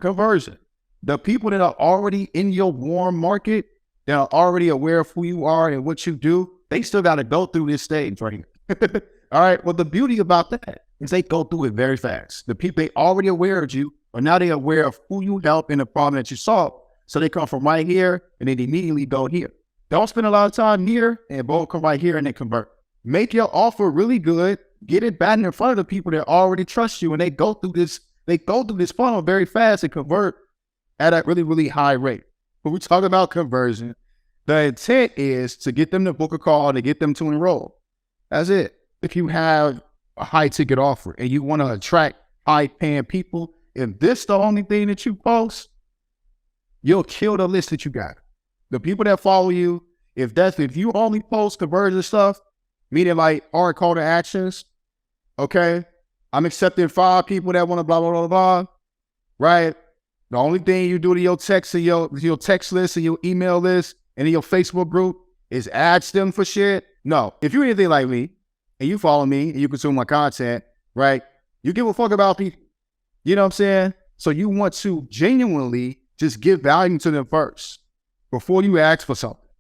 conversion. The people that are already in your warm market, that are already aware of who you are and what you do, they still got to go through this stage right here. All right. Well, the beauty about that is they go through it very fast. The people, they already aware of you, but now they're aware of who you help and the problem that you solve. So they come from right here and then immediately go here. Don't spend a lot of time here and both come right here and then convert. Make your offer really good. Get it back in front of the people that already trust you, and they go through this funnel very fast and convert at a really, really high rate. When we talk about conversion, the intent is to get them to book a call, to get them to enroll. That's it. If you have a high ticket offer and you want to attract high paying people, if this is the only thing that you post, you'll kill the list that you got. The people that follow you, if you only post conversion stuff, meaning like hard call to actions, okay, I'm accepting 5 people that want to blah, blah, blah, blah, right? The only thing you do to your text and your text list and your email list and in your Facebook group is ask them for shit. No, if you're anything like me and you follow me and you consume my content, right? You give a fuck about people. You know what I'm saying? So you want to genuinely just give value to them first before you ask for something.